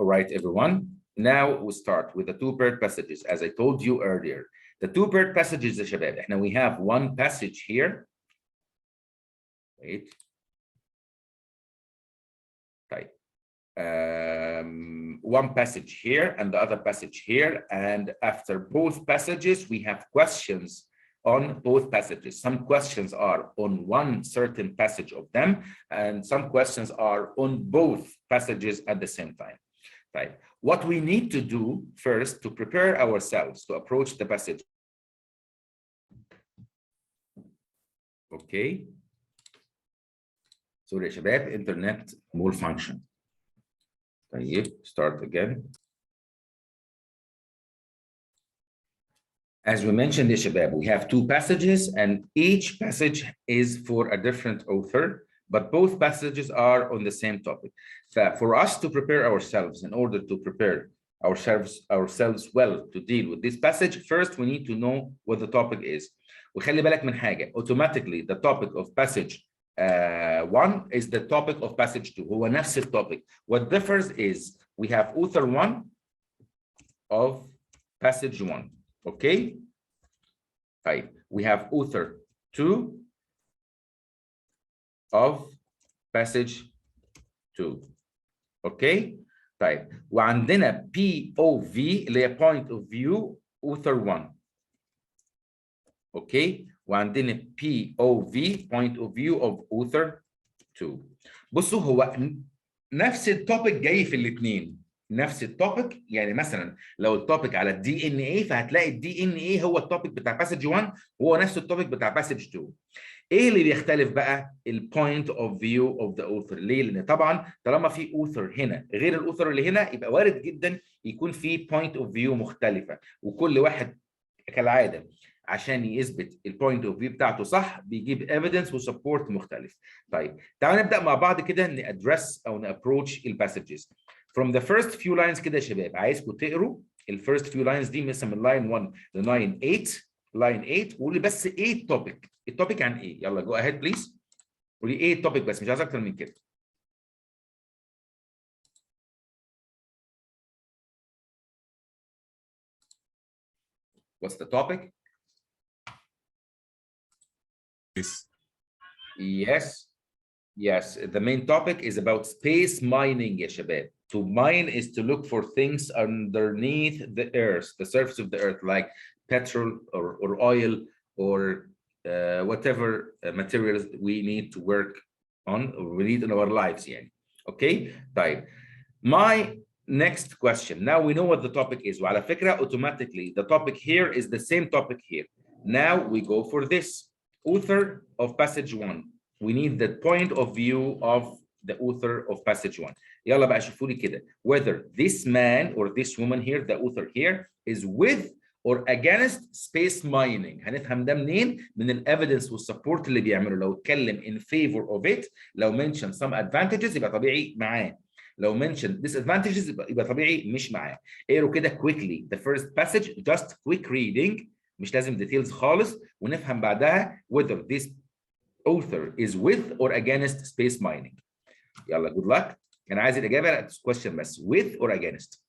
All right, everyone. Now we start with the two-paired passages. As I told you earlier, the two-paired passages يا شباب. احنا we have one passage here. Wait. طيب. One passage here and the other passage here, and after both passages we have questions on both passages. Some questions are on one certain passage of them, and some questions are on both passages at the same time. Right. What we need to do first to prepare ourselves to approach the passage. Okay. Sorry يا شباب, internet malfunction. طيب, start again. As we mentioned يا شباب, we have two passages and each passage is for a different author, but both passages are on the same topic. So for us to prepare ourselves, in order to prepare ourselves well to deal with this passage, first we need to know what the topic is. وخلي بالك من حاجة, automatically the topic of passage 1 is the topic of passage 2. هو نفس الtopic. What differs is we have author 1 of passage 1. Okay? Right. We have author 2 of passage 2. Okay? طيب, وعندنا POV اللي هي point of view author 1. Okay? وعندنا POV point of view of author 2. بصوا, هو نفس التوبيك جاي في الاثنين. نفس التوبيك, يعني مثلا لو التوبيك على الدي ان اي فهتلاقي الدي ان اي هو التوبيك بتاع باسج 1 وهو نفس التوبيك بتاع باسج 2. ايه اللي بيختلف بقى؟ البوينت اوف فيو اوف ذا اوثر. ليه؟ لان طبعا طالما في اوثر هنا غير الاوثر اللي هنا يبقى وارد جدا يكون في بوينت اوف فيو مختلفه, وكل واحد كالعاده عشان يثبت البوينت اوف فيو بتاعته صح بيجيب ايفيدنس وسبورت مختلف. طيب تعالوا نبدا مع بعض كده نادرس او نابروتش الباسجز. From the first few lines كده يا شباب, عايزكم تقروا الفيرست few lines دي مثلا من line 1 ل line 8, line 8, وقولي بس ايه التوبيك. التوبيك عن ايه؟ يلا جو اهيد بليز. قولي ايه التوبيك بس, مش عايز اكتر من كده. What's the topic? Yes, the main topic is about space mining يا شباب. To mine is to look for things underneath the earth, the surface of the earth, like petrol or oil or whatever materials we need to work on or we need in our lives يعني. Okay? طيب. My next question. Now we know what the topic is. وعلى فكرة automatically the topic here is the same topic here. Now we go for this. Author of passage 1. We need the point of view of the author of passage 1. يلا بقى شوفوا لي كده. Whether this man or this woman here, the author here, is with or against space mining. هنفهم ده منين؟ من الايفيدنس والسبورت اللي بيعمله. لو اتكلم in favor of it, لو mention some advantages يبقى طبيعي معاه. لو mention disadvantages يبقى طبيعي مش معاه. اقروا كده quickly the first passage, just quick reading, مش لازم details خالص, ونفهم بعدها whether this author is with or against space mining. يلا good luck. انا عايز الاجابه على question بس, with or against.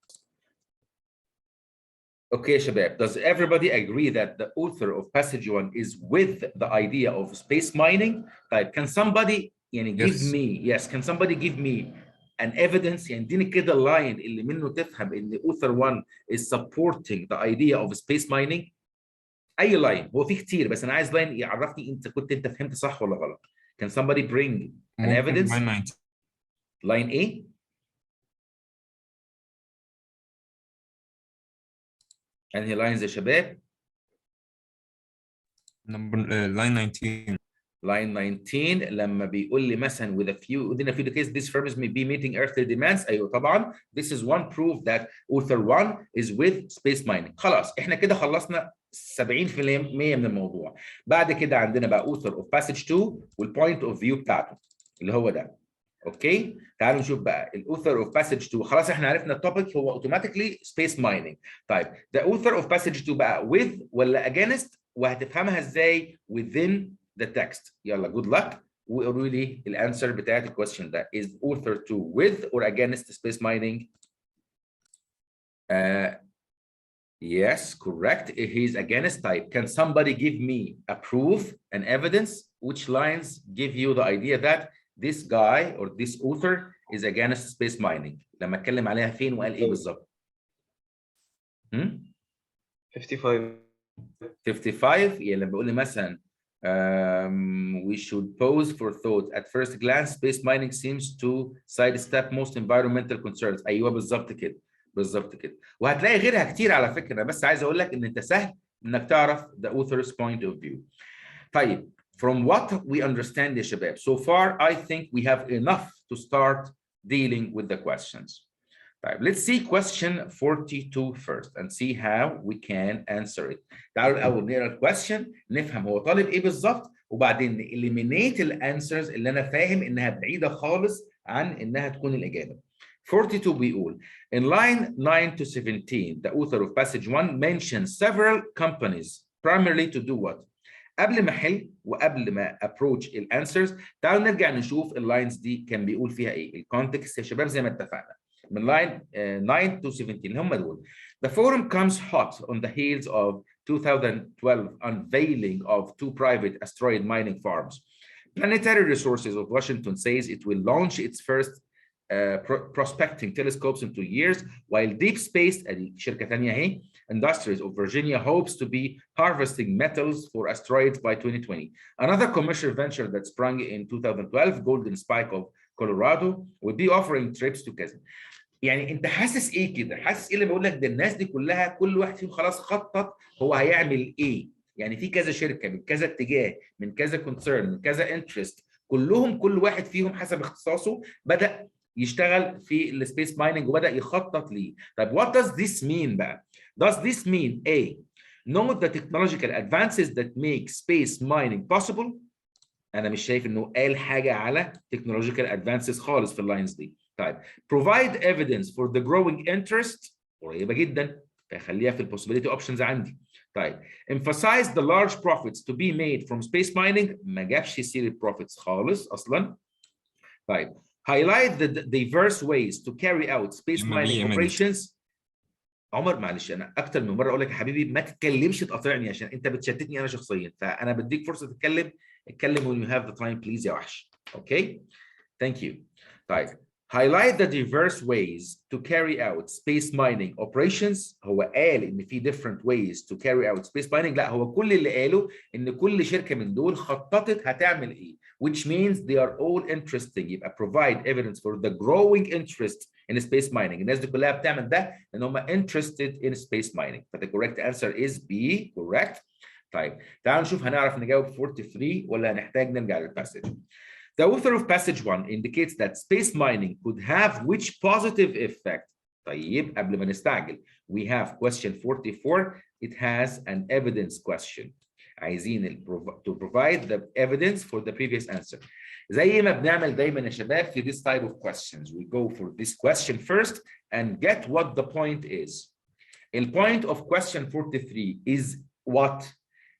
Okay يا شباب, does everybody agree that the author of passage 1 is with the idea of space mining? طيب, can somebody يعني give me, yes, can somebody give me an evidence, يعني اديني كده line اللي منه تفهم ان author 1 is supporting the idea of space mining. اي لاين, هو في كتير بس انا عايز لاين يعرفني انت فهمت صح ولا غلط. Can somebody bring an evidence? line A. انهي لاينز يا شباب؟ line 19. line 19 لما بيقول لي مثلا within a few decades this firms may be meeting earthly demands. ايوه طبعا, this is one proof that author 1 is with space mining. خلاص احنا كده خلصنا 70% من الموضوع. بعد كده عندنا بقى author of passage 2 والpoint of view بتاعته اللي هو ده. اوكي, تعالوا نشوف بقى الاوثر اوف باسج 2. خلاص احنا عرفنا التوبيك هو اوتوماتيكلي سبيس مايننج. طيب, the author of passage 2 بقى with ولا against, وهتفهمها ازاي within the text. يلا good luck وقولوا لي الانسر بتاعت الكويستشن ده. Is author 2 with or against space mining? Yes, correct. He's against type. Can somebody give me a proof and evidence which lines give you the idea that this guy or this author is against space mining؟ لما اتكلم عليها فين وقال ايه بالظبط؟ 55. 55 يعني لما بيقول لي مثلا we should pause for thought. At first glance, space mining seems to sidestep most environmental concerns. ايوه بالظبط كده. بالظبط كده. وهتلاقي غيرها كتير على فكره. انا بس عايز اقول لك ان انت سهل انك تعرف the author's point of view. طيب from what we understand يا شباب, so far I think we have enough to start dealing with the questions. طيب let's see question 42 first and see how we can answer it. تعالوا الاول نقرا الكويستشن نفهم هو طالب ايه بالظبط وبعدين eliminate الانسرز اللي انا فاهم انها بعيده خالص عن انها تكون الاجابه. 42 بيقول in line 9 to 17 the author of passage 1 mentions several companies primarily to do what؟ قبل ما احل وقبل ما approach الانسرز تعالوا نرجع نشوف اللاينز دي كان بيقول فيها ايه. الكونتكست يا شباب زي ما اتفقنا من line 9 to 17 اللي هم دول. The forum comes hot on the heels of 2012 unveiling of 2 private asteroid mining farms. Planetary Resources of Washington says it will launch its first prospecting telescopes in 2 years, while Deep Space شركة ثانية اهي Industries of Virginia hopes to be harvesting metals for asteroids by 2020. Another commercial venture that sprung in 2012, Golden Spike of Colorado, will be offering trips to كذا. يعني انت حاسس ايه كده؟ حاسس ايه اللي بقول لك ده الناس دي كلها كل واحد فيهم خلاص خطط هو هيعمل ايه؟ يعني في كذا شركه من كذا اتجاه من كذا كونسيرن من كذا انترست كلهم كل واحد فيهم حسب اختصاصه بدأ يشتغل في السبيس مايننج وبدأ يخطط ليه. طيب what does this mean بقى؟ Does this mean A, note the technological advances that make space mining possible؟ انا مش شايف انه قال حاجه على technological advances خالص في اللاينز دي. طيب provide evidence for the growing interest قريبه جدا فخليها في البوسيبيليتي اوبشنز عندي. طيب emphasize the large profits to be made from space mining ما جابش سيره profits خالص اصلا. طيب highlight the diverse ways to carry out space mining operations. عمر معلش انا اكتر من مره اقول لك يا حبيبي ما تتكلمش تقاطعني عشان انت بتشتتني انا شخصيا فانا بديك فرصه تتكلم. اتكلم when you have the time please يا وحش. اوكي thank you. طيب highlight the diverse ways to carry out space mining operations. هو قال ان في different ways to carry out space mining. لا هو كل اللي قاله ان كل شركه من دول خططت هتعمل ايه which means they are all interesting. يبقى provide evidence for the growing interest in space mining. الناس دي كلها بتعمل ده لان هم interested in space mining. the correct answer is B. correct. طيب تعالوا نشوف هنعرف نجاوب 43 ولا هنحتاج نرجع للباسج. The author of passage 1 indicates that space mining could have which positive effect. طيب قبل ما نستعجل we have question 44. It has an evidence question. عايزين to provide the evidence for the previous answer. زي ما بنعمل دايما يا شباب في this type of questions. We go for this question first and get what the point is. The point of question 43 is what?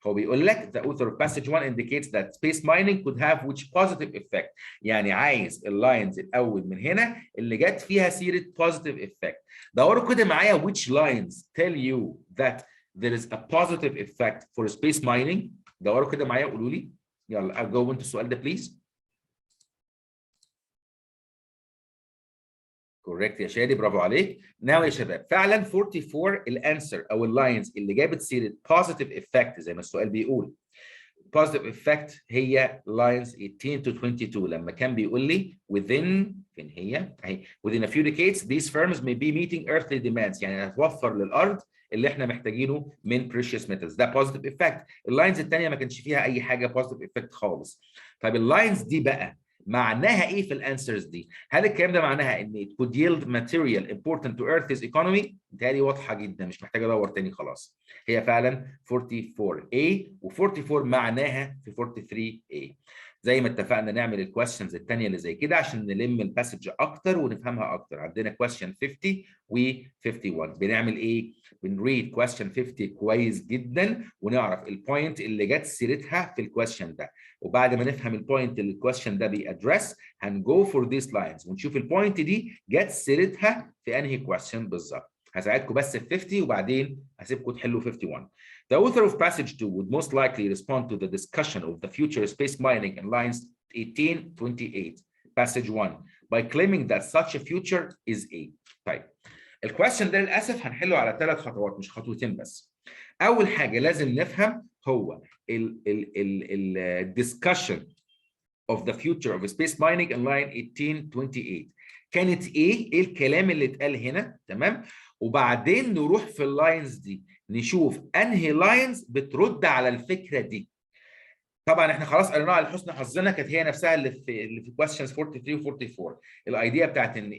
هو بيقول لك the author of passage 1 indicates that space mining could have which positive effect. يعني عايز اللاينز الاول من هنا اللي جت فيها سيره positive effect. دوروا كده معايا which lines tell you that there is a positive effect for space mining. دوروا كده معايا وقولوا لي. يلا أجاوب انتوا السؤال ده بليز. كوريكت يا شادي برافو عليك. ناو يا شباب فعلا 44 الانسر او اللاينز اللي جابت سيره positive effect زي ما السؤال بيقول. positive effect هي lines 18 to 22 لما كان بيقول لي within فين هي اهي within a few decades these firms may be meeting earthly demands. يعني هتوفر للارض اللي احنا محتاجينه من precious metals. ده positive effect. اللاينز الثانيه ما كانش فيها اي حاجه positive effect خالص. طيب اللاينز دي بقى معناها ايه في الانسرز دي؟ هل الكلام ده معناها ان it could yield material important to Earth's economy؟ بالتالي واضحه جدا مش محتاج ادور تاني خلاص. هي فعلا 44A و44 معناها في 43A. زي ما اتفقنا نعمل الكويستشنز الثانيه اللي زي كده عشان نلم الباسج اكتر ونفهمها اكتر. عندنا كويستشن 50 و51. بنعمل ايه؟ بنريد كويستشن 50 كويس جدا ونعرف البوينت اللي جت سيرتها في الكويستشن ده. وبعد ما نفهم البوينت اللي الكويستشن ده بيأدرس هنجو فور ذيس لاينز ونشوف البوينت دي جت سيرتها في انهي كويستشن بالظبط. هساعدكم بس في 50 وبعدين هسيبكم تحلوا 51. The author of passage 2 would most likely respond to the discussion of the future space mining in lines 1828 passage 1 by claiming that such a future is A. طيب الكويستشن ده للاسف هنحله على 3 خطوات مش خطوتين بس. اول حاجه لازم نفهم هو ال discussion of the future of space mining in line 1828 كانت ايه الكلام اللي اتقال هنا، تمام؟ وبعدين نروح في اللاينز دي نشوف انهي لاينز بترد على الفكره دي. طبعا احنا خلاص قريناها على حسن حظنا، كانت هي نفسها اللي في questions 43 و 44. الايديا بتاعت ان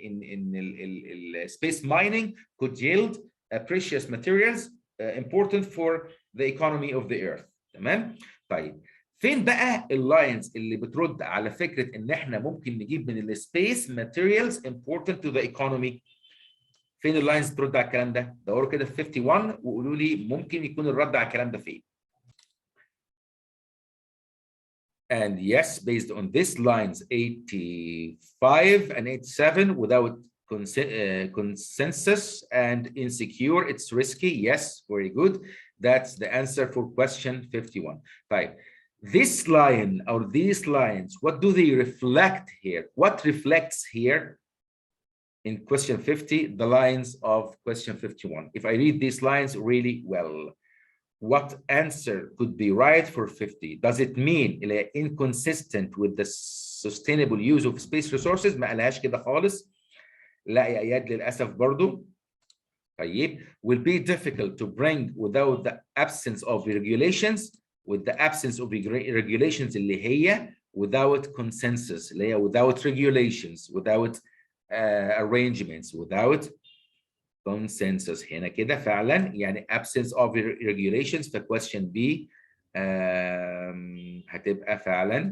السبيس مايننج could yield precious materials important for the economy of the earth. تمام؟ طيب فين بقى اللاينز اللي بترد على فكره ان احنا ممكن نجيب من السبيس materials important to the economy؟ فين اللاينز بترد على الكلام ده؟ دوروا كده في 51 وقولوا لي ممكن يكون الرد على الكلام ده فين. And yes, based on this lines 85 and 87 without consensus and insecure, it's risky. Yes, very good. That's the answer for question 51. Right. This line or these lines, what do they reflect here? What reflects here in question 50, the lines of question 51? If I read these lines really well, what answer could be right for 50? Does it mean inconsistent with the sustainable use of space resources؟ ما قالهاش كده خالص. لا يا اياد للاسف برضو. طيب will be difficult to bring without the absence of regulations. With the absence of regulations اللي هي without consensus اللي هي without regulations, without arrangements, without consensus. هنا كده فعلا يعني absence of regulations. في question B هتبقى فعلا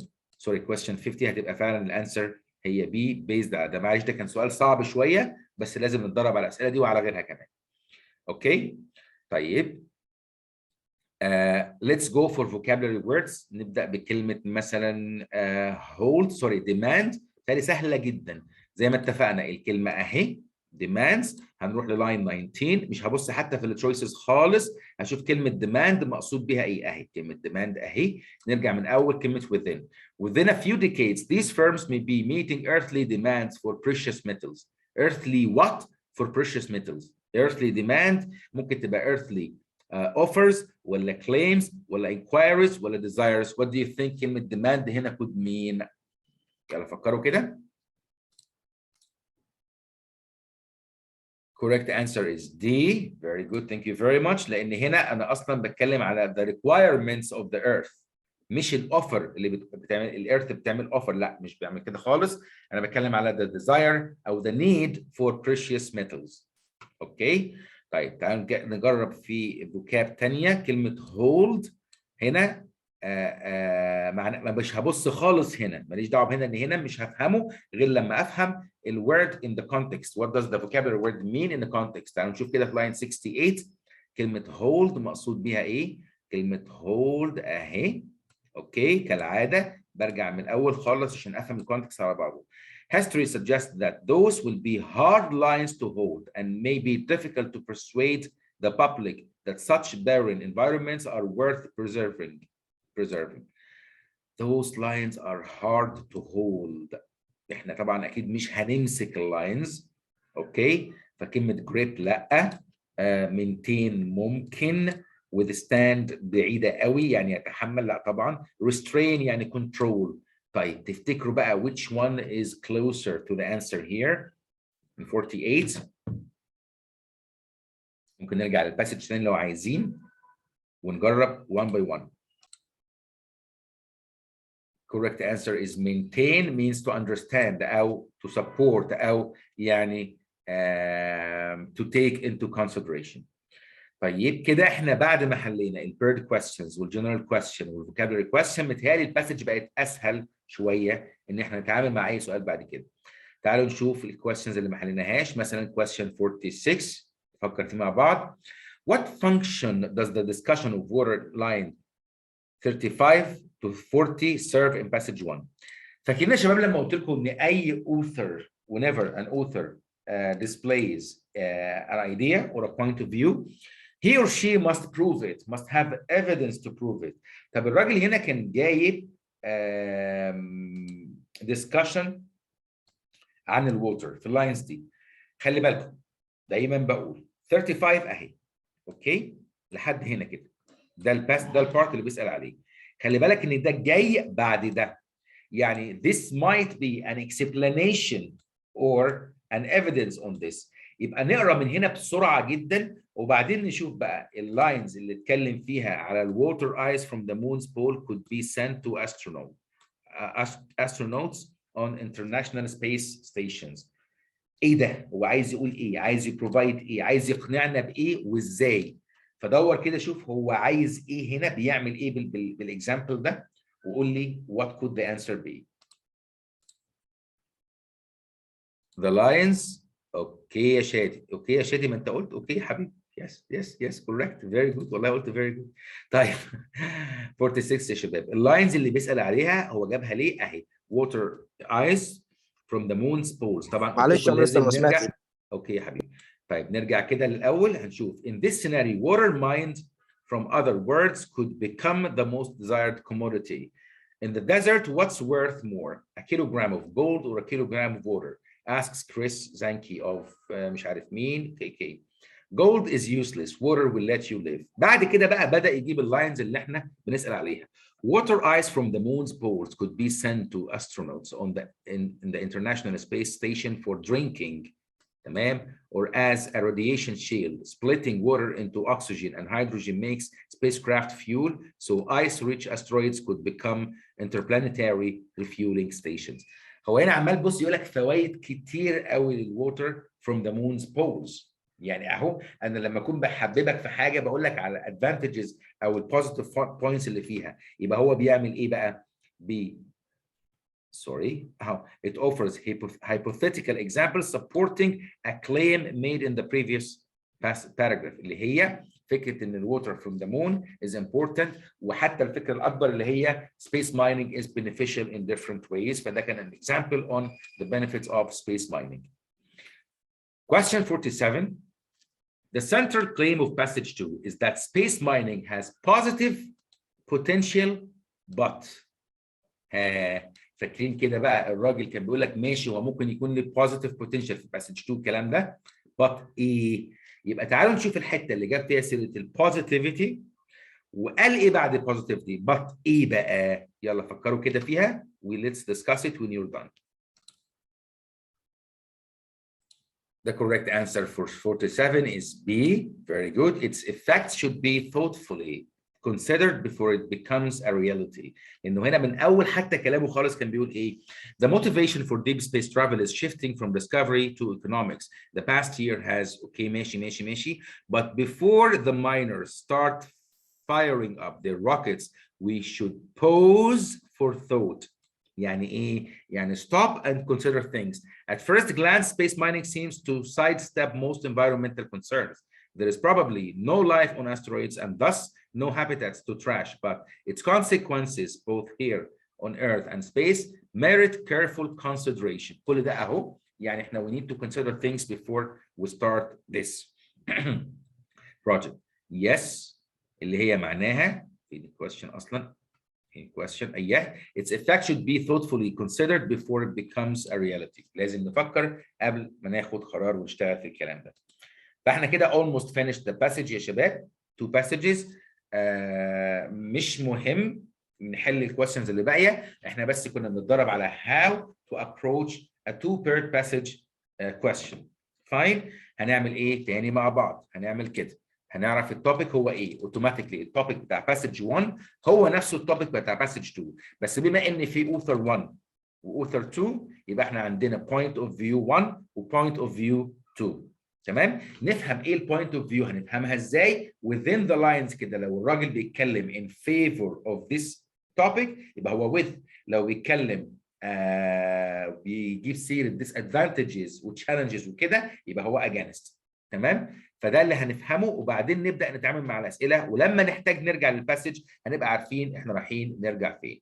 question 50 هتبقى فعلا الانسر هي B based على ده. معلش ده كان سؤال صعب شويه بس لازم نتدرب على الاسئله دي وعلى غيرها كمان. اوكي طيب let's go for vocabulary words. نبدا بكلمه مثلا hold demand. تالي سهله جدا زي ما اتفقنا. الكلمه اهي demands. هنروح للاين 19 مش هبص حتى في التشويسز خالص، هشوف كلمه demand مقصود بها ايه. اهي كلمه demand اهي. نرجع من اول كلمه within a few decades these firms may be meeting earthly demands for precious metals. earthly what? for precious metals. earthly demand ممكن تبقى earthly offers ولا claims ولا inquiries ولا desires. what do you think كلمه demand هنا could mean؟ يلا فكروا كده. Correct answer is D. Very good. Thank you very much. لأن هنا أنا أصلاً بتكلم على the requirements of the earth. مش الأوفر اللي بتعمل الأرث بتعمل أوفر، لا مش بيعمل كده خالص. أنا بتكلم على the desire أو the need for precious metals. أوكي. طيب تعالوا نجرب في فوكاب تانية. كلمة hold هنا مش هبص خالص هنا، ماليش دعوه بهنا ان هنا مش هفهمه غير لما افهم الword in the context. What does the vocabulary word mean in the context؟ تعالوا نشوف كده في line 68 كلمه hold مقصود بيها ايه؟ كلمه hold اهي. اوكي كالعاده برجع من الاول خالص عشان افهم الكونتكست على بعضه. History suggests that those will be hard lines to hold and may be difficult to persuade the public that such barren environments are worth preserving. Those lines are hard to hold. احنا طبعا اكيد مش هنمسك اللاينز. اوكي فكلمه grip لا. maintain ممكن. withstand بعيده قوي يعني يتحمل لا طبعا. restrain يعني control. طيب تفتكروا بقى which one is closer to the answer here in 48؟ ممكن نرجع للباسج تاني لو عايزين ونجرب one by one. Correct answer is maintain means to understand أو to support أو يعني to take into consideration. طيب كده احنا بعد ما حلينا البيرد questions والجنرال question والفوكابولري question متهيألي الباسج بقت أسهل شوية إن احنا نتعامل مع أي سؤال بعد كده. تعالوا نشوف الكويستشنز اللي ما حليناهاش. مثلا question 46 نفكر فيه مع بعض. What function does the discussion of water line 35 to 40 serve in passage 1؟ فاكرين يا شباب لما قلت لكم ان اي author whenever an author displays an idea or a point of view, he or she must prove it, must have evidence to prove it. طب الراجل هنا كان جايب discussion عن الووتر في اللاينز دي. خلي بالكم دايما بقول 35 اهي، اوكي لحد هنا كده، ده البارت اللي بيسأل عليه. خلي بالك ان ده جاي بعد ده، يعني this might be an explanation or an evidence on this. يبقى نقرا من هنا بسرعه جدا وبعدين نشوف بقى اللاينز اللي اتكلم فيها على الwater ice from the moon's pole could be sent to astronauts on international space stations. ايه ده؟ هو عايز يقول ايه؟ عايز يبروفايد ايه؟ عايز يقنعنا بايه وازاي؟ فدور كده شوف هو عايز ايه هنا، بيعمل ايه بالاكزامبل ده، وقول لي what could the answer be. The lions. اوكي يا شادي، اوكي يا شادي، ما انت قلت اوكي يا حبيبي. yes correct very good، والله قلت very good. طيب 46 يا شباب، اللاينز اللي بيسأل عليها هو جابها ليه؟ اهي water ice from the moon's poles. طبعا معلش انا لسه ما سمعتش. اوكي يا حبيبي. طيب نرجع كده للاول هنشوف in this scenario water mined from other words could become the most desired commodity. In the desert, what's worth more, a kilogram of gold or a kilogram of water? Asks Chris Zanke of مش عارف مين KK. Gold is useless, water will let you live. بعد كده بقى بدأ يجيب اللاينز اللي احنا بنسأل عليها. Water ice from the moon's poles could be sent to astronauts in the International Space Station for drinking. تمام. Or as a radiation shield, splitting water into oxygen and hydrogen makes spacecraft fuel, so ice-rich asteroids could become interplanetary refueling stations. هو هنا عمال بص يقول لك فوائد كتير قوي للووتر from the moon's poles. يعني اهو انا لما اكون بحببك في حاجه بقول لك على advantages او البوزيتيف بوينتس اللي فيها، يبقى هو بيعمل ايه بقى؟ It offers hypothetical examples supporting a claim made in the previous paragraph اللي هي فكره ان الwater from the moon is important، وحتى الفكره الاكبر اللي هي space mining is beneficial in different ways. فده كان an example on the benefits of space mining. Question 47. The central claim of passage 2 is that space mining has positive potential but فاكرين كده بقى الراجل كان بيقول لك ماشي هو ممكن يكون له positive potential في passage 2 الكلام ده but ايه؟ يبقى تعالوا نشوف الحته اللي جاب فيها سيره البوزيتيفيتي وقال ايه بعد البوزيتيفيتي but ايه بقى؟ يلا فكروا كده فيها و let's discuss it when you're done. The correct answer for 47 is B. Very good. Its effects should be thoughtfully considered before it becomes a reality. إنه هنا من أول حتى كلامه خالص كان بيقول إيه؟ The motivation for deep space travel is shifting from discovery to economics. The past year has okay ماشي but before the miners start firing up their rockets, we should pause for thought. يعني ايه؟ يعني stop and consider things. At first glance, space mining seems to sidestep most environmental concerns. There is probably no life on asteroids and thus no habitats to trash, but its consequences both here on Earth and space merit careful consideration. كل ده اهو يعني احنا we need to consider things before we start this project. Yes اللي هي معناها في question اصلا question أيه its effect should be thoughtfully considered before it becomes a reality. لازم نفكر قبل ما ناخد قرار ونشتغل في الكلام ده. فاحنا كده almost finished the passage يا شباب. 2 passages. مش مهم نحل الكويستشنز اللي باقيه، احنا بس كنا بنتدرب على how to approach a 2-paired passage question. fine. هنعمل ايه تاني مع بعض؟ هنعمل كده، هنعرف التوبيك هو ايه اوتوماتيكلي. التوبيك بتاع باسج 1 هو نفسه التوبيك بتاع باسج 2، بس بما ان في اوثر 1 واوثر 2 يبقى احنا عندنا بوينت اوف فيو 1 وبوينت اوف فيو 2. تمام. نفهم ايه البوينت اوف فيو، هنفهمها ازاي within the lines كده. لو الراجل بيتكلم in favor of this topic يبقى هو with. لو بيتكلم بيجيب سيره disadvantages وchallenges وكده يبقى هو against. تمام. فده اللي هنفهمه وبعدين نبدا نتعامل مع الاسئله، ولما نحتاج نرجع للباسج هنبقى عارفين احنا رايحين نرجع فين.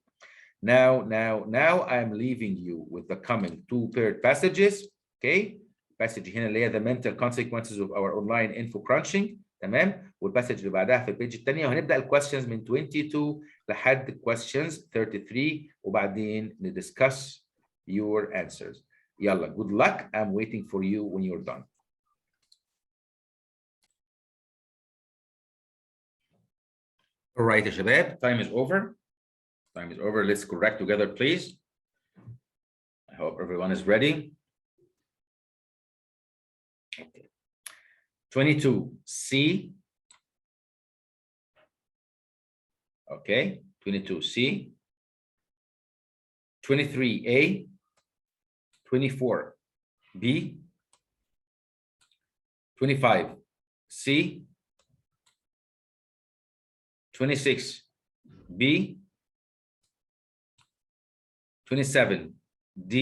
Now I'm leaving you with the coming 2 paired passages. Okay. passage هنا اللي هي the mental consequences of our online info crunching. تمام. والباسج اللي بعدها في البيج الثانيه، وهنبدا الكويستشنز من 22 لحد questions 33 وبعدين ندiscuss your answers. يلا good luck. I'm waiting for you when you're done. All right يا شباب, time is over. Time is over. Let's correct together, please. I hope everyone is ready. Okay. 22C. Okay. 22C. 23A. 24B. 25C. 26B. 27D.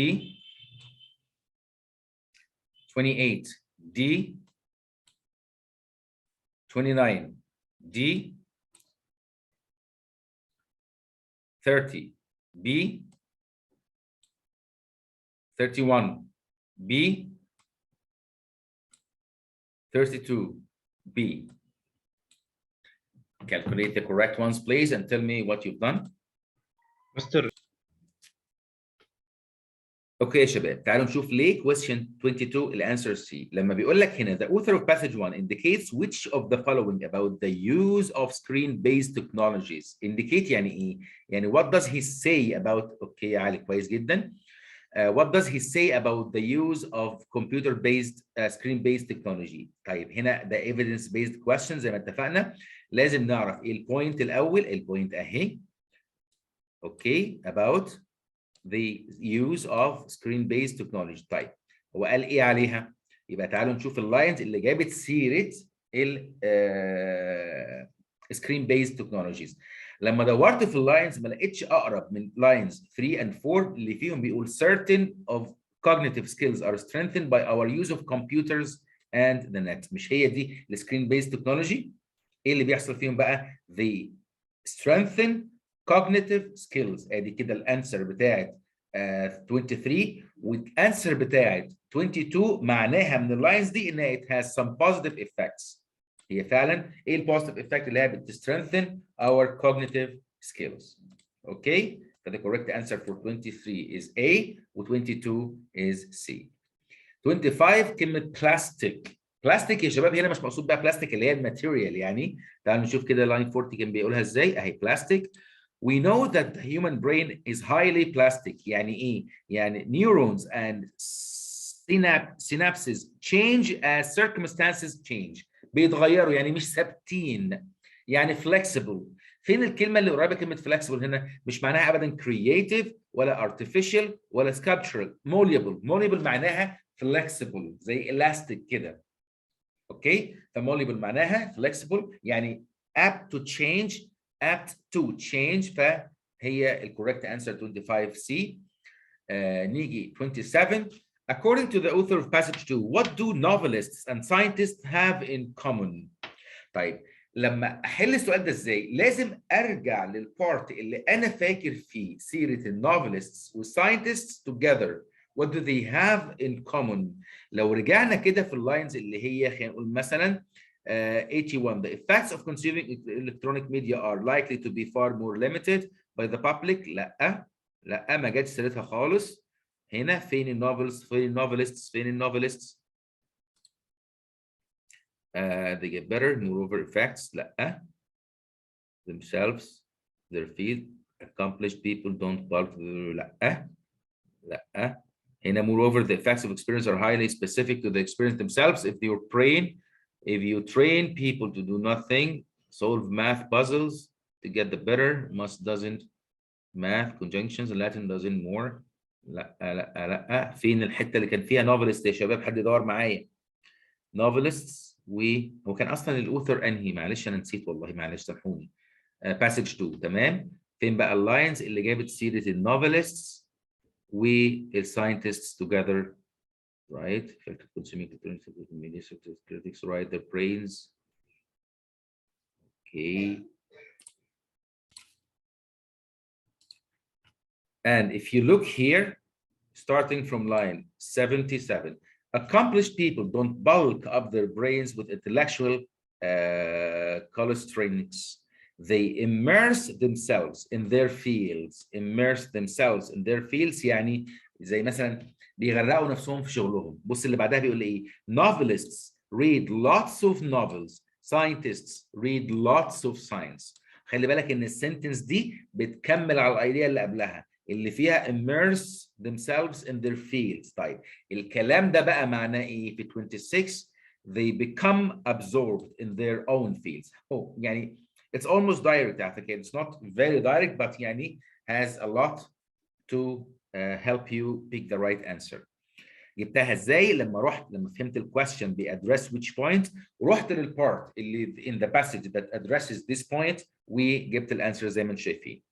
28D. 29D. 30B. 31B. 32B. Calculate the correct ones, please, and tell me what you've done. مستر اوكي يا شباب, تعالوا نشوف ليه question 22 الانسر C. لما بيقول لك هنا the author of passage 1 indicates which of the following about the use of screen-based technologies. Indicate يعني ايه؟ يعني what does he say about اوكي يا علي, كويس جدا. What does he say about the use of computer-based screen-based technology? طيب هنا ده evidence-based question زي ما اتفقنا. لازم نعرف ايه البوينت الاول. البوينت اهي. اوكي, about the use of screen-based technology. طيب هو قال ايه عليها؟ يبقى تعالوا نشوف اللاينز اللي جابت سيره ال screen-based technologies. لما دورت في اللاينز ما لقيتش اقرب من لاينز 3 and 4 اللي فيهم بيقول certain of cognitive skills are strengthened by our use of computers and the net. مش هي دي السكرين-based technology؟ ايه اللي بيحصل فيهم بقى؟ they strengthen cognitive skills. ادي كده الانسر بتاعت 23 والانسر بتاعت 22 معناها من اللاينز دي ان it has some positive effects. هي فعلا ايه البوزيتيف افكت اللي هي بتسترengthen our cognitive skills. اوكي, فthe correct answer for 23 is A و 22 is C. 25 كلمه plastic. بلاستيك يا شباب هنا مش مقصود بقى بلاستيك اللي هي الماتيريال يعني. تعالوا نشوف كده لاين 40 كان بيقولها ازاي. اهي بلاستيك. We know that the human brain is highly plastic. يعني ايه؟ يعني neurons and synapses change as circumstances change. بيتغيروا يعني مش ثابتين. يعني flexible. فين الكلمة اللي قريبة كلمة flexible هنا؟ مش معناها أبدا creative ولا artificial ولا sculptural. malleable. malleable معناها flexible زي elastic كده. اوكي, فmalleable معناها flexible يعني apt to change فهي الكوريكت انسر 25C. نيجي 27. According to the author of passage 2, what do novelists and scientists have in common? طيب لما احل السؤال ده ازاي؟ لازم ارجع للبارت اللي انا فاكر فيه سيره النوفلستس والساينتستس together. What do they have in common? لو رجعنا كده في اللاينز اللي هي خلينا نقول مثلا 81 the effects of consuming electronic media are likely to be far more limited by the public. لا ما جاتش سيرتها خالص. هنا فين النوفلز؟ فين النوفلستس؟ فين النوفلستس؟ they get better moreover effects. لا. themselves, their field, accomplished people don't bulk. لا. هنا moreover the effects of experience are highly specific to the experience themselves. If you train people to do nothing, solve math puzzles to get the better, must doesn't, math conjunctions Latin doesn't more. لا. فين الحته اللي كان فيها novelist يا شباب؟ حد يدور معايا. novelists هو كان اصلا الاوثر انهي؟ معلش انا نسيت والله, معلش سامحوني. passage 2. تمام. فين بقى اللاينز اللي جابت سيره النوفلستس والساينتستس together, right? Effective consuming media critics, right? Their brains. Okay. And if you look here, starting from line 77, Accomplished people don't bulk up their brains with intellectual calisthenics. They immerse themselves in their fields. Immerse themselves in their fields يعني زي مثلا بيغرقوا نفسهم في شغلهم. بص اللي بعدها بيقول ايه؟ Novelists read lots of novels. Scientists read lots of science. خلي بالك ان السنتنس دي بتكمل على الايديا اللي قبلها اللي فيها immerse themselves in their fields. طيب الكلام ده بقى معناه ايه في 26؟ they become absorbed in their own fields. يعني it's almost direct على فكرة. It's not very direct but يعني has a lot to help you pick the right answer. جبتها ازاي؟ لما فهمت الكويستشن بيأدرس which point رحت للبارت اللي in the passage that addresses this point وجبت الانسر زي ما انتم شايفين.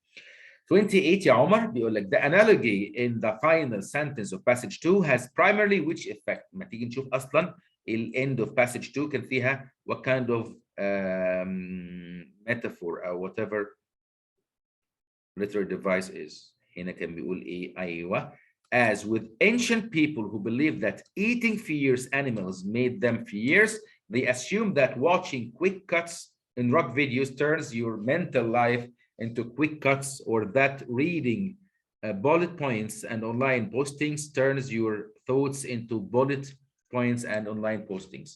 28 يا عمر بيقول لك the analogy in the final sentence of passage 2 has primarily which effect. ما تيجي نشوف اصلا ال end of passage 2 كان فيها what kind of metaphor or whatever literary device is. هنا كان بيقول ايه؟ ايوه. As with ancient people who believed that eating fierce animals made them fierce, they assume that watching quick cuts in rock videos turns your mental life into quick cuts, or that reading bullet points and online postings turns your thoughts into bullet points and online postings.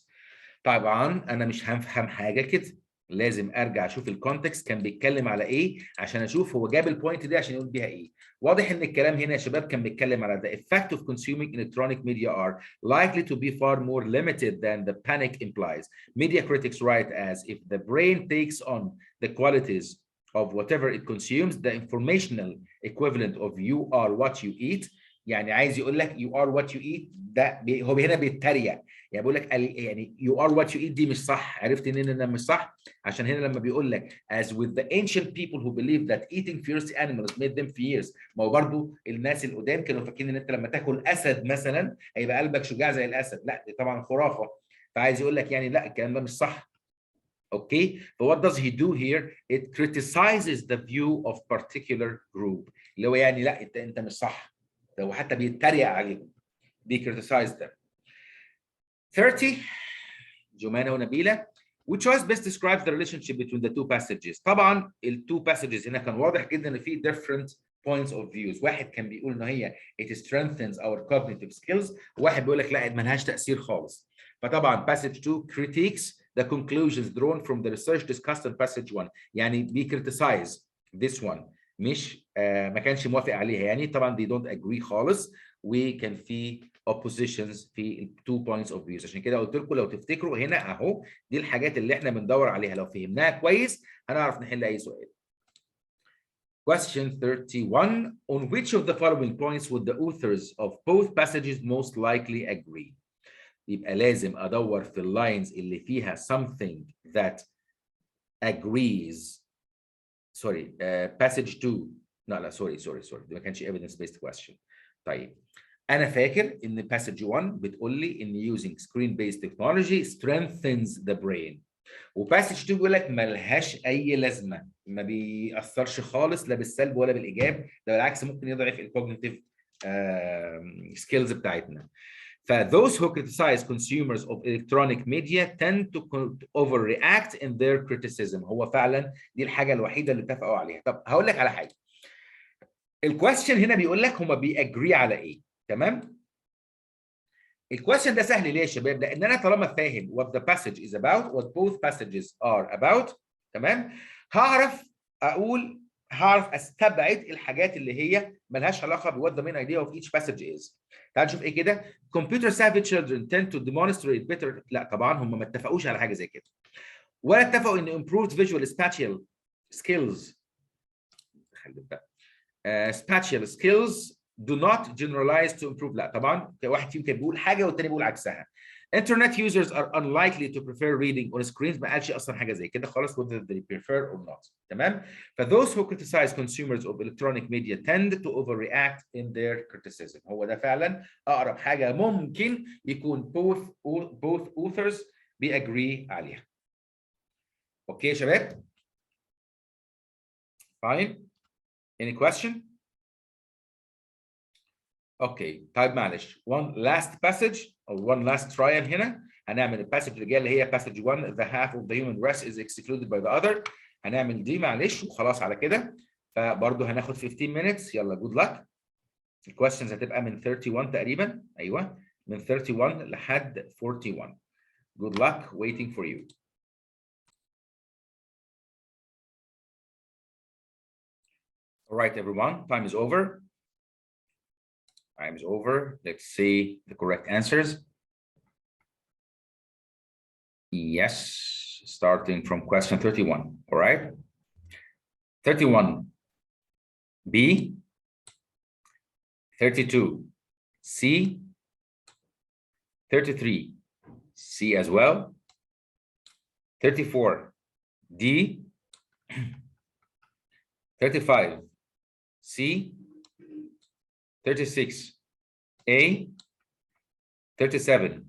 طبعا انا مش هفهم حاجه كده، لازم ارجع اشوف الكونتكست كان بيتكلم على ايه عشان اشوف هو جاب البوينت دي عشان يقول بيها ايه. واضح ان الكلام هنا يا شباب كان بيتكلم على the effect of consuming electronic media are likely to be far more limited than the panic implies. Media critics write as if the brain takes on the qualities of whatever it consumes, the informational equivalent of you are what you eat. يعني عايز يقول لك you are what you eat، ده هو هنا بيتريق، يعني بقول لك يعني you are what you eat دي مش صح. عرفت ان انا مش صح عشان هنا لما بيقول لك as with the ancient people who believe that eating fierce animals made them fierce. ما هو برضو الناس القدام كانوا فاكرين ان انت لما تاكل اسد مثلا هيبقى قلبك شجاع زي الاسد، لا دي طبعا خرافه. فعايز يقول لك يعني لا الكلام ده مش صح. Okay, but what does he do here? It criticizes the view of particular group. اللي هو يعني لا انت مش صح. هو حتى بيتريق عليهم. بيكريتيسايز them. 30 جمانة ونبيلة. Which choice best describes the relationship between the two passages؟ طبعا ال two passages هنا كان واضح جدا ان في different points of views. واحد كان بيقول ان هي it strengthens our cognitive skills، وواحد بيقول لك لا ملهاش تأثير خالص. فطبعا passage 2 critiques the conclusions drawn from the research discussed in passage 1. يعني criticize this one، مش ما كانش موافق عليها يعني. طبعا they don't agree خالص، وكان في oppositions في two points of views. عشان كده قلت لكم لو تفتكروا هنا اهو دي الحاجات اللي احنا بندور عليها، لو فهمناها كويس هنعرف نحل اي سؤال. Question 31. On which of the following points would the authors of both passages most likely agree؟ يبقى لازم ادور في اللاينز اللي فيها something that agrees. sorry passage 2 لا sorry دي ما كانش evidence based question. طيب انا فاكر ان passage 1 بتقول لي ان using screen based technology strengthens the brain، وباسج 2 بيقول لك ملهاش اي لازمه، ما بيأثرش خالص لا بالسلب ولا بالايجاب، ده بالعكس ممكن يضعف الكوجنيتيف سكيلز بتاعتنا. ف those who criticize consumers of electronic media tend to overreact in their criticism. هو فعلا دي الحاجه الوحيده اللي اتفقوا عليها. طب هقول لك على حاجه، الكويستشن هنا بيقول لك هم بيأجري على ايه؟ تمام؟ الكويستشن ده سهل ليه يا شباب؟ لان انا طالما فاهم what the passage is about what both passages are about، تمام؟ هعرف استبعد الحاجات اللي هي ملهاش علاقه ب what the main idea of each passage is. تعال نشوف ايه كده. Computer savvy children tend to demonstrate better. لا طبعا هم ما اتفقوش على حاجه زي كده، ولا اتفقوا ان improved visual spatial skills spatial skills do not generalize to improve. لا طبعا واحد فيهم كان بيقول حاجه والتاني بيقول عكسها. Internet users are unlikely to prefer reading on screens. ما قالش اصلا حاجه زي كده خالص whether they prefer or not. تمام؟ ف those who criticize consumers of electronic media tend to overreact in their criticism. هو ده فعلا اقرب حاجه ممكن يكون both authors بيأجري عليها. اوكي يا شباب؟ fine. Any question؟ اوكي طيب معلش one last passage one last trial هنا. هنعمل الباسج اللي جايه اللي هي passage 1 the half of the human race is excluded by the other. هنعمل دي معلش وخلاص على كده. فبرضه هناخد 15 minutes. يلا good luck. الكويستشنز هتبقى من 31 تقريبا. ايوه من 31 لحد 41. Good luck waiting for you. All right, everyone, time is over. Time is over. Let's see the correct answers. Yes, starting from question 31. All right. 31, B. 32, C. 33, C as well. 34, D. 35, C. 36, A. 37,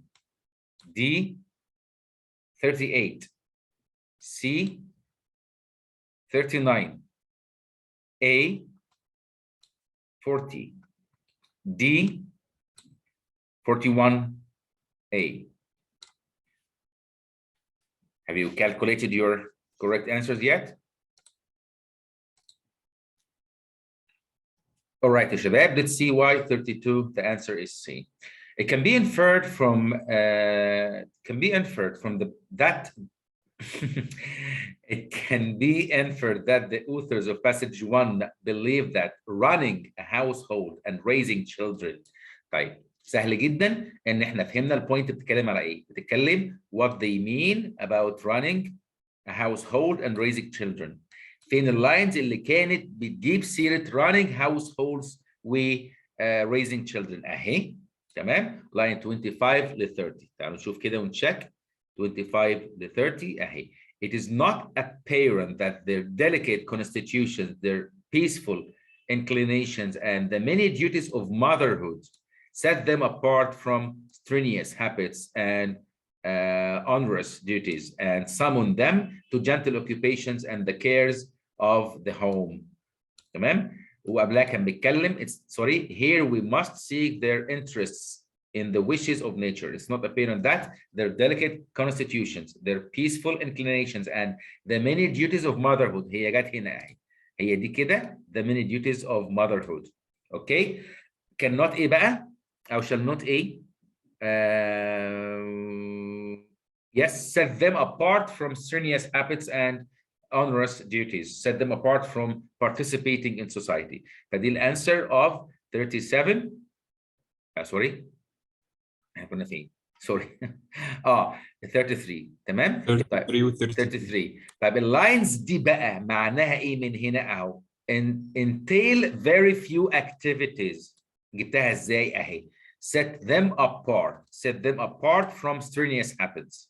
D. 38, C. 39, A. 40, D. 41, A. Have you calculated your correct answers yet? All right, Shabab, let's see why 32, the answer is C. It can be inferred from that it can be inferred that the authors of passage 1 believe that running a household and raising children. طيب سهل جدا ان احنا فهمنا البوينت بتتكلم على ايه؟ بتتكلم what they mean about running a household and raising children. فين اللاينز اللي كانت بتجيب سيره running households و raising children اهي. تمام؟ لاين 25 ل 30. تعالوا نشوف كده ونتشيك. 25 ل 30 اهي. It is not apparent that their delicate constitutions, their peaceful inclinations, and the many duties of motherhood set them apart from strenuous habits and onerous duties, and summon them to gentle occupations and the cares of the home. تمام؟ وقبلها كان بيتكلم here we must seek their interests in the wishes of nature. It's not apparent that their delicate constitutions, their peaceful inclinations, and the many duties of motherhood. هي جت هنا اهي. هي دي كده the many duties of motherhood. Okay? Cannot ايه بقى؟ أو shall not ايه؟ Yes, set them apart from strenuous habits and onerous duties. Set them apart from participating in society. فدي الانسر of 37. Sorry. كنا فين؟ سوري 33. تمام؟ 33 و 33. طيب اللاينز دي بقى معناها ايه من هنا اهو؟ entail very few activities. جبتها ازاي اهي؟ set them apart from strenuous habits.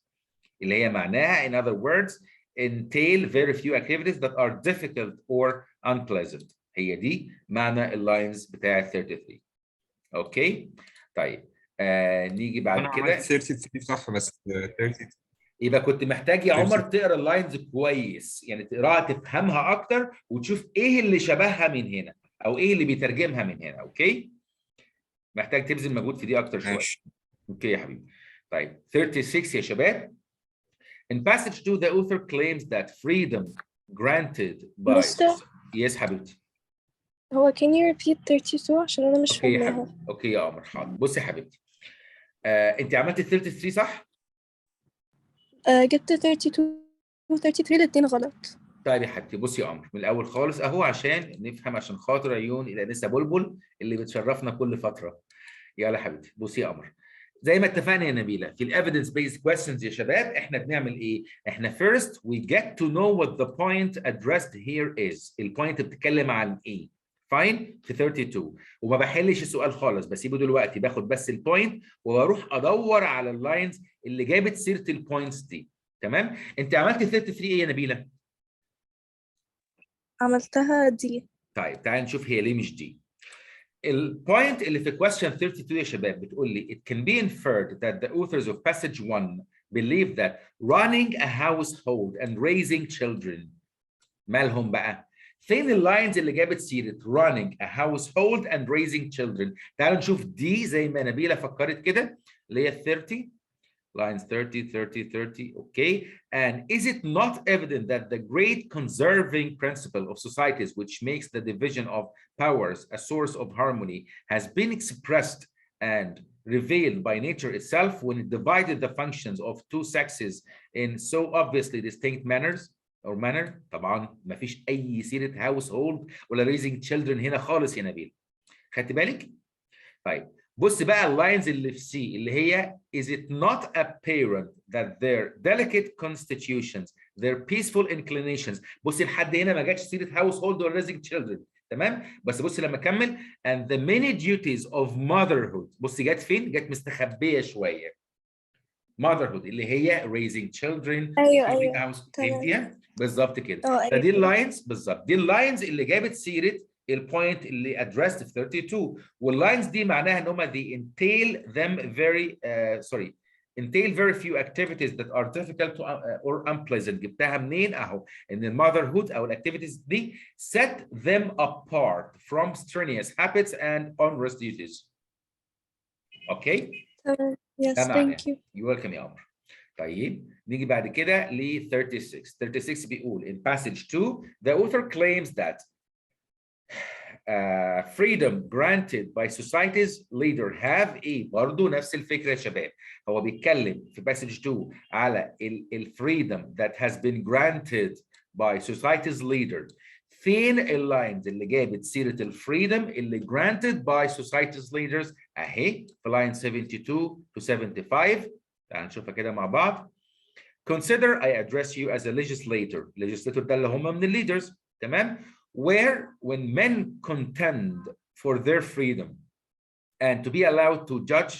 اللي هي معناها in other words entail very few activities that are difficult or unpleasant. هي دي معنى اللاينز بتاعت 33. اوكي؟ طيب نيجي بعد انا كده. عملت 33 صح بس 30. يبقى كنت محتاج يا عمر تقرا اللاينز كويس، يعني تقراها تفهمها اكتر وتشوف ايه اللي شبهها من هنا او ايه اللي بيترجمها من هنا. اوكي؟ محتاج تبذل مجهود في دي اكتر شويه. ماشي. اوكي يا حبيبي. طيب 36 يا شباب. In passage 2 the author claims that freedom granted by Mister. Yes حبيبتي. هو can you repeat 32 عشان أنا مش اوكي يا فاهماها. حبيبتي. اوكي يا قمر حاضر. بصي يا حبيبتي. انت عملتي 33 صح؟ جبت 32 33 الاتنين غلط. طيب يا حبيبتي بصي يا قمر من الاول خالص اهو عشان نفهم، عشان خاطر عيون الانسه بلبل اللي بتشرفنا كل فتره. يلا يا حبيبتي بصي يا قمر. زي ما اتفقنا يا نبيله في الايفيدنس بيست كويستشنز يا شباب احنا بنعمل ايه؟ احنا first we get to know what the point addressed here is. البوينت بتتكلم عن ايه؟ فاين في 32 وما بحلش السؤال خالص، بسيبه دلوقتي باخد بس البوينت وبروح ادور على اللاينز اللي جابت سيره البوينتس دي. تمام؟ انت عملتي 33 ايه يا نبيله؟ عملتها دي. طيب تعالى نشوف هي ليه مش دي. البوينت اللي في question 32 يا شباب بتقول لي it can be inferred that the authors of passage 1 believe that running a household and raising children. مالهم بقى؟ فين اللاينز اللي جابت سيره running a household and raising children؟ تعالوا نشوف دي زي ما نبيله فكرت كده. اللي هي 30 lines 30 30 30. Okay, and is it not evident that the great conserving principle of societies, which makes the division of powers a source of harmony, has been expressed and revealed by nature itself when it divided the functions of two sexes in so obviously distinct manners or manner؟ طبعا ما فيش اي سيره household ولا raising children هنا خالص يا نبيل. خدت بالك؟ طيب بص بقى اللاينز اللي في سي اللي هي is it not apparent that their delicate constitutions, their peaceful inclinations. بص لحد هنا ما جاتش سيره household or raising children، تمام؟ بس بص لما اكمل and the many duties of motherhood. بص جت فين؟ جت مستخبيه شويه. motherhood اللي هي raising children ايوه keeping ايوه house. تمام. فهمتيها؟ بالظبط كده. اه فدي ايوه اللاينز بالظبط، دي اللاينز اللي جابت سيره البوينت اللي addressed في 32. واللاينز دي معناها ان هم they entail them very entail very few activities that are difficult to, or unpleasant. جبتها منين؟ اهو ان المotherhood او الاكتيفيتيز دي set them apart from strenuous habits and onerous duties. اوكي؟ تمام. ده Yes, معناه. thank you. You're welcome يا عمر. طيب نيجي بعد كده ل 36. 36 بيقول in passage 2 the author claims that freedom granted by society's leader have ايه؟ برضه نفس الفكره يا شباب. هو بيتكلم في passage 2 على ال freedom that has been granted by society's leader. فين اللاينز اللي جابت سيره الفريدم اللي granted by society's leaders؟ اهي في line 72 to 75. تعال نشوفها كده مع بعض. Consider I address you as a legislator. Legislator ده اللي هم من leaders، تمام؟ Where when men contend for their freedom and to be allowed to judge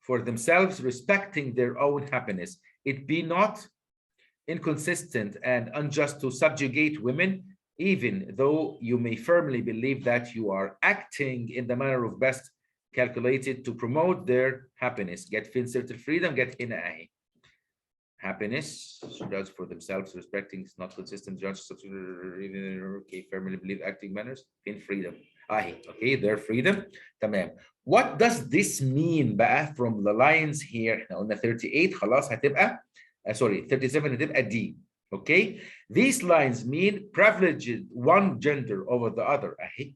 for themselves respecting their own happiness, it be not inconsistent and unjust to subjugate women, even though you may firmly believe that you are acting in the manner of best calculated to promote their happiness. Get fin certain freedom, get in a happiness, judge for themselves, respecting is not consistent, judge okay, firmly believe acting manners in freedom. Okay, their freedom. تمام. What does this mean بقى from the lines here؟ احنا قلنا 38 خلاص هتبقى sorry 37 هتبقى D. Okay, these lines mean privileged one gender over the other. اهي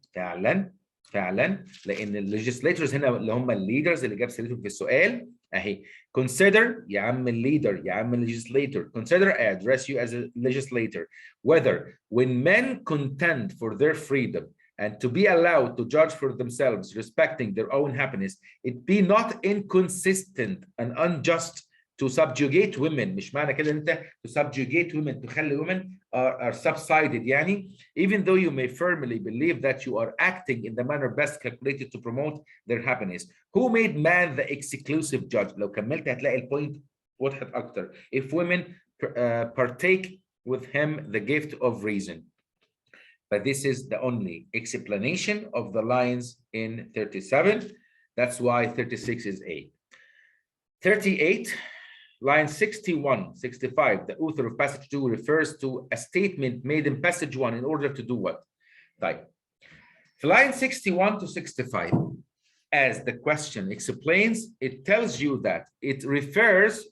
فعلا لان الليجيسليتورز هنا اللي هم الليدرز اللي جاب سيرتهم في السؤال اهي. Consider يا عم الليدر يا عم legislator. Consider I address you as a legislator whether when men contend for their freedom and to be allowed to judge for themselves respecting their own happiness, it be not inconsistent and unjust to subjugate women. مش معنى كده انت to subjugate women تخلي women are subsided يعني even though you may firmly believe that you are acting in the manner best calculated to promote their happiness. Who made man the exclusive judge؟ لو كملت هتلاقي البوينت وضحت اكتر. If women partake with him the gift of reason. But this is the only explanation of the lines in 37. That's why 36 is A. 38, line 61, 65, the author of passage 2 refers to a statement made in passage 1 in order to do what? طيب. Line 61 to 65, as the question explains, it tells you that it refers,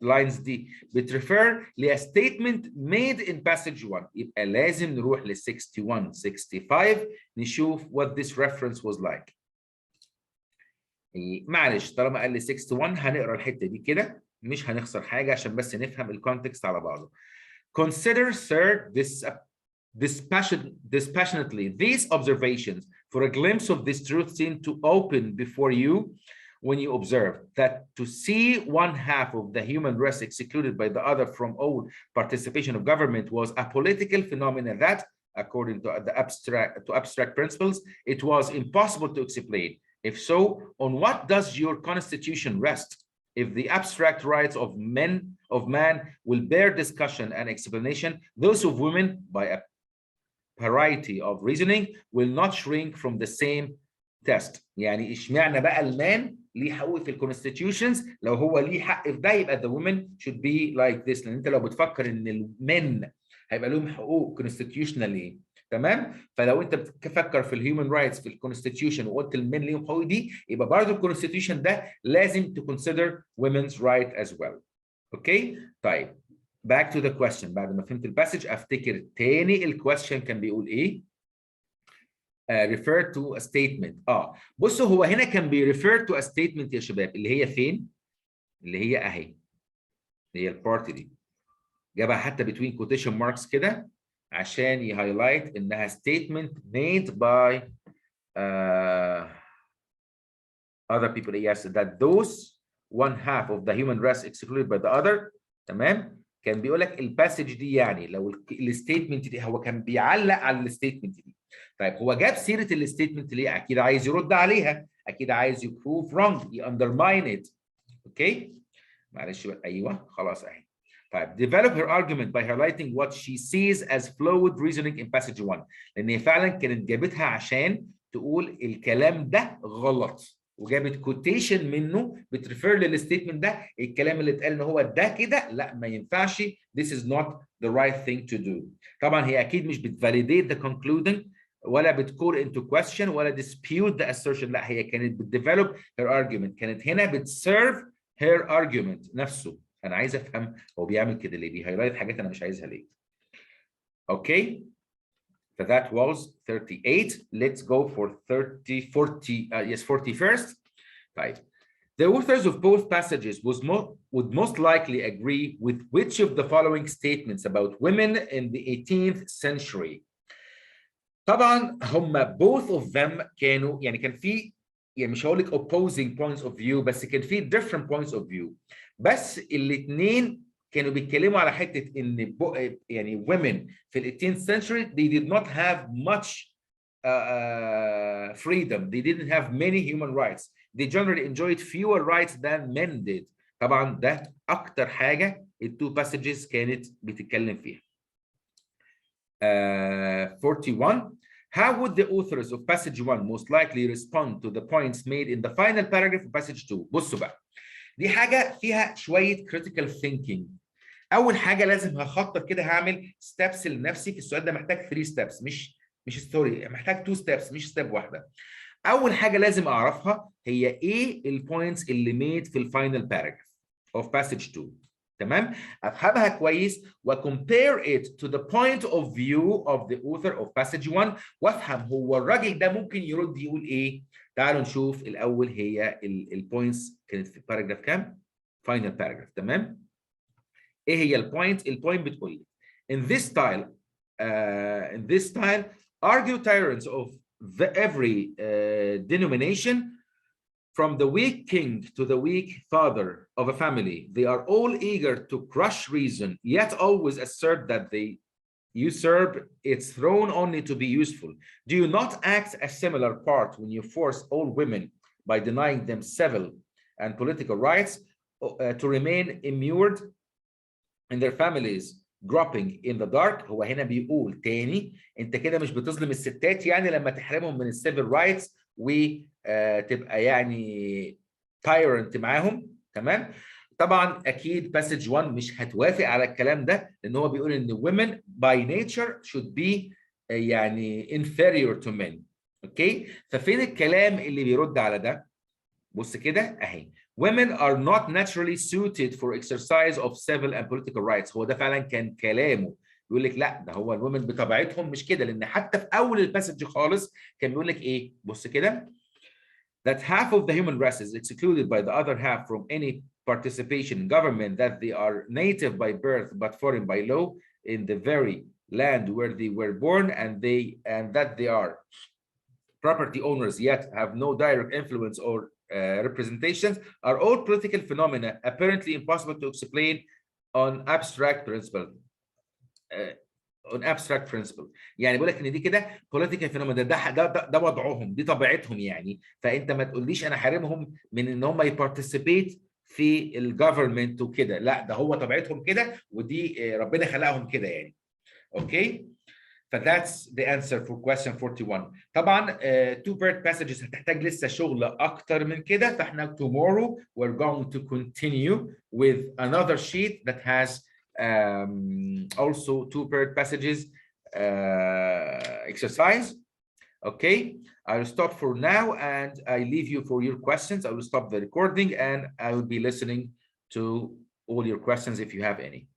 lines D, بتrefer a statement made in passage 1. يبقى لازم نروح ل 61, 65 نشوف what this reference was like. معلش طالما قال لي 61 هنقرا الحته دي كده مش هنخسر حاجه عشان بس نفهم الكونتكست على بعضه. Consider, sir, dispassionately these observations for a glimpse of this truth seem to open before you when you observe that to see one half of the human race excluded by the other from all participation of government was a political phenomenon that, according to the abstract principles, it was impossible to explain. If so, on what does your constitution rest? If the abstract rights of man will bear discussion and explanation, those of women, by a variety of reasoning, will not shrink from the same test. يعني اشمعنى بقى المان ليه حقوق في الكونستيتيوشنز؟ لو هو ليه حق في ده يبقى the women should be like this. لان انت لو بتفكر ان المن هيبقى لهم حقوق constitutionally تمام؟ فلو انت بتفكر في الهيومن رايتس في الكونستيتيوشن وقلت المين ليهم حقوق دي، يبقى برضه الكونستيتيوشن ده لازم تكونسيدر women's right as well. اوكي؟ طيب back to the question. بعد ما فهمت الباسج افتكر تاني الكويستشن كان بيقول ايه؟ refer to a statement. بصوا هو هنا كان refer to a statement يا شباب، اللي هي فين؟ اللي هي اهي، اللي هي البارت دي. جابها حتى between quotation marks كده عشان يهايلايت انها statement made by other people. Yes, that those one half of the human race excluded by the other. تمام؟ كان بيقول لك الباسج دي، يعني لو الستيتمنت دي، هو كان بيعلق على الستيتمنت دي. طيب هو جاب سيره الستيتمنت ليه؟ اكيد عايز يرد عليها، اكيد عايز يبروف wrong، ياندرماين ات. اوكي؟ معلش بقى، ايوه خلاص اهي. طيب develop her argument by highlighting what she sees as flawed reasoning in passage 1. لان هي فعلا كانت جابتها عشان تقول الكلام ده غلط، وجابت كوتيشن منه بتريفير للستيتمنت ده، الكلام اللي اتقال ان هو ده كده لا ما ينفعش، this is not the right thing to do. طبعا هي اكيد مش بتفاليديت the concluding ولا بتكول into question ولا dispute the assertion، لا هي كانت بتديفلوب her argument، كانت هنا بتسيرف her argument نفسه. انا عايز افهم هو بيعمل كده ليه، بيهايلايت حاجات انا مش عايزها ليه. اوكي؟ So that was 38. Let's go for 41st. Right. The authors of both passages would most likely agree with which of the following statements about women in the 18th century. طبعا هم both of them كانوا يعني كان في، يعني مش هقول لك opposing points of view، بس كان في different points of view، بس الاثنين كانوا بيتكلموا على حته ان يعني women في ال 18th century they did not have much freedom, they didn't have many human rights, they generally enjoyed fewer rights than men did. طبعا ده اكتر حاجه التو passages كانت بتتكلم فيها. 41. How would the authors of passage 1 most likely respond to the points made in the final paragraph of passage 2? بصوا بقى، دي حاجه فيها شويه critical thinking. اول حاجه لازم هخطط كده، هعمل ستيبس لنفسي في السؤال ده، محتاج 3 ستيبس، مش ستوري، محتاج 2 ستيبس مش ستيب واحده. اول حاجه لازم اعرفها هي ايه البوينتس اللي ميد في الفاينل باراجراف of passage 2. تمام؟ افهمها كويس وcompare it to the point of view of the author of passage 1 وافهم هو الراجل ده ممكن يرد يقول ايه. تعالوا نشوف الاول هي البوينتس كانت في الباراجراف كام؟ فاينل باراجراف. تمام؟ ايه هي البوينت؟ البوينت بتقول لي in this style argue tyrants of every denomination from the weak king to the weak father of a family. They are all eager to crush reason, yet always assert that they usurp its throne only to be useful. Do you not act a similar part when you force all women by denying them civil and political rights to remain immured in their families, groping in the dark? هو هنا بيقول تاني انت كده مش بتظلم الستات يعني لما تحرمهم من السيفل رايتس وتبقى يعني تايرنت معاهم. تمام؟ طبعا اكيد باسج 1 مش هتوافق على الكلام ده، لان هو بيقول ان women by nature should be يعني inferior to men. اوكي؟ ففين الكلام اللي بيرد على ده؟ بص كده اهي. Women are not naturally suited for exercise of civil and political rights. هو ده فعلا كان كلامه، بيقول لك لا ده هو الومن بطبيعتهم مش كده، لان حتى في اول الباسج خالص كان بيقول لك ايه؟ بص كده that half of the human race is excluded by the other half from any participation in government, that they are native by birth but foreign by law in the very land where they were born, and that they are property owners yet have no direct influence or representations, are all political phenomena apparently impossible to explain on abstract principle. On abstract principle. يعني بقول لك ان دي كده political phenomena، ده وضعهم، دي طبيعتهم يعني. فانت ما تقوليش انا حارمهم من ان هم يبارتيسيبيت في الجفرمنت وكده، لا ده هو طبيعتهم كده، ودي ربنا خلقهم كده يعني. اوكي؟ فذاتس the answer for question 41. طبعا two part passages هتحتاج لسه شغل اكتر من كده، فاحنا tomorrow we're going to continue with another sheet that has also two part passages exercise. Okay, I'll stop for now and I leave you for your questions. I will stop the recording and I will be listening to all your questions if you have any.